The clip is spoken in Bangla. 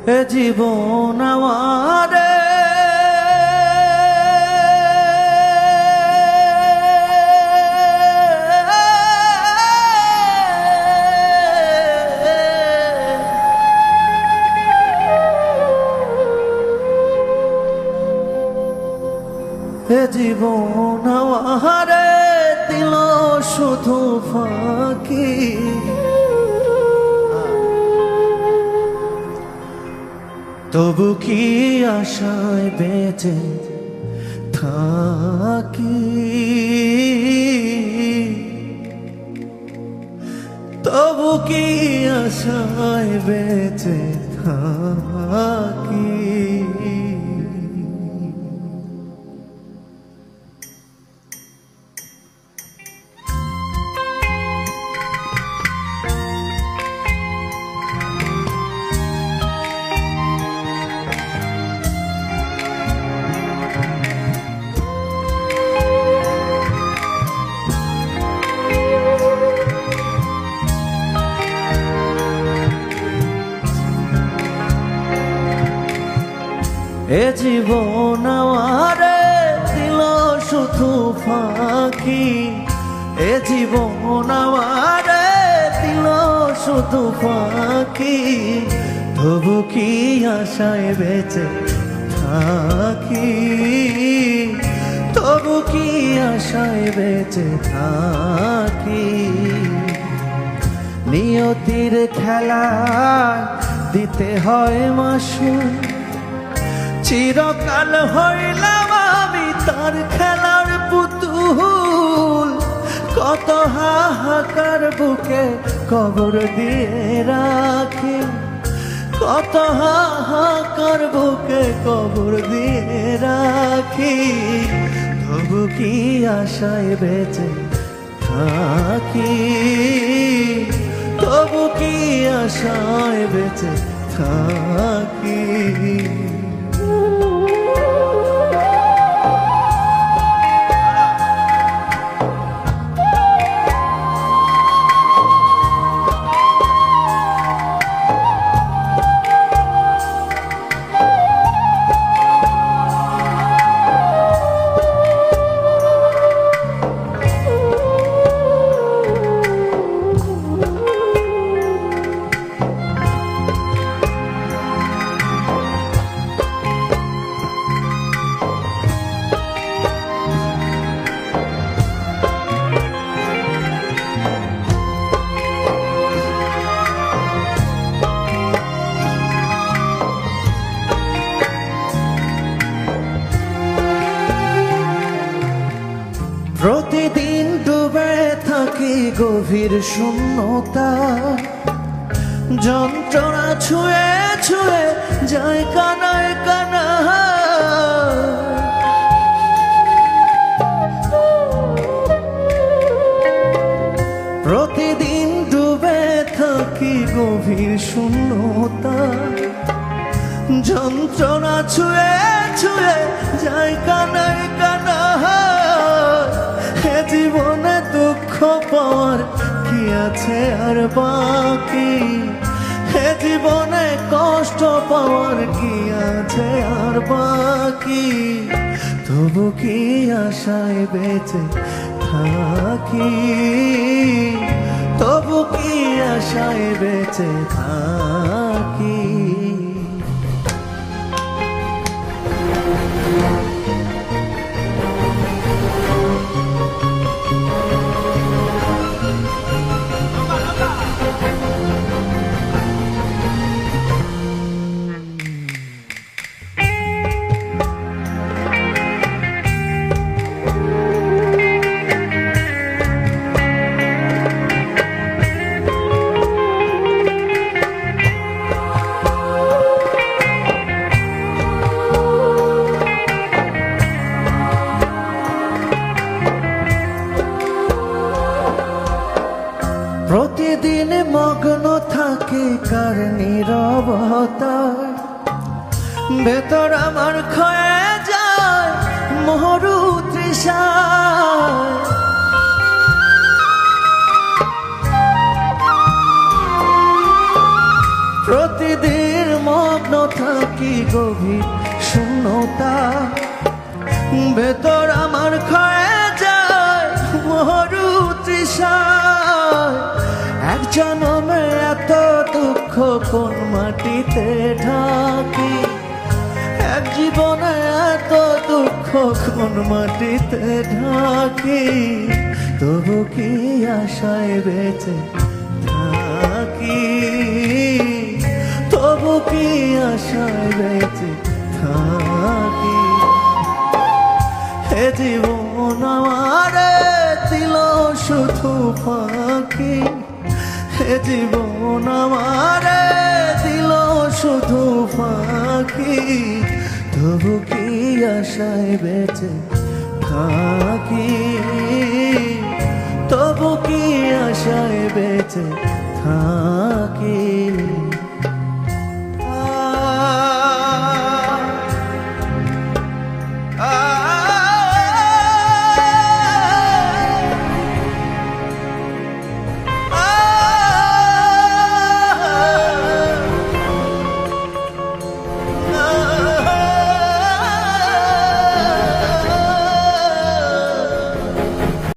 এ জীবন আমারে এ জীবন আমারে দিল শুধু ফাঁকি তবু কি আশায় বেঁচে থাকি তবু কি আশায় বেঁচে থাকি এ জীবন আমারে দিল শুধু ফাঁকি এ জীবন আমারে দিল শুধু ফাঁকি তবু কি আশায় বেঁচে থাকি তবু কি আশায় বেঁচে থাকি নিয়তির খেলায় দিতে হয় মাসুল চিরকাল হইলাম আমি তার খেলার পুতুল কত হাহাকার বুকে কবর দিয়ে রাখি কত হাহাকার বুকে কবর দিয়ে রাখি তবু কি আশায় বেঁচে থাকি তবু কি আশায় বেঁচে থাকি প্রতিদিন ডুবে থাকি গভীর শূন্যতা যন্ত্রণা ছুঁয়ে ছুঁয়ে যায় কানায় কানা প্রতিদিন ডুবে থাকি গভীর শূন্যতা যন্ত্রণা ছুঁয়ে ছুঁয়ে যায় কানায় কানা জীবনে দুঃখ পাওয়ার কি আছে আর বাকি হে জীবনে কষ্ট পাওয়ার কি আছে আর বাকি তবু কি আশায় বেঁচে থাকি তবু কি আশায় বেঁচে থাকি প্রতিদিন মগ্ন থাকে কার নীরবতায় ভেতর আমার ক্ষয়ে যায় মরু তৃষায় প্রতিদিন মগ্ন মগ্ন থাকি গভীর শূন্যতা, ভেতর আমার ক্ষয়ে যায় মরু তৃষায়। এক জনমে এত দুঃখ কোন মাটিতে ঢাকি, এক জীবনে এত দুঃখ কোন মাটিতে ঢাকি। তবু কি আশায় বেঁচে থাকি, তবু কি আশায় বেঁচে থাকি। হে জীবন আমারে দিল শুধু ফাঁকি, হে জীবন আমারে দিল শুধু ফাঁকি। তবু কি আশায় বেঁচে থাকি, তবু কি আশায় বেঁচে থাকি।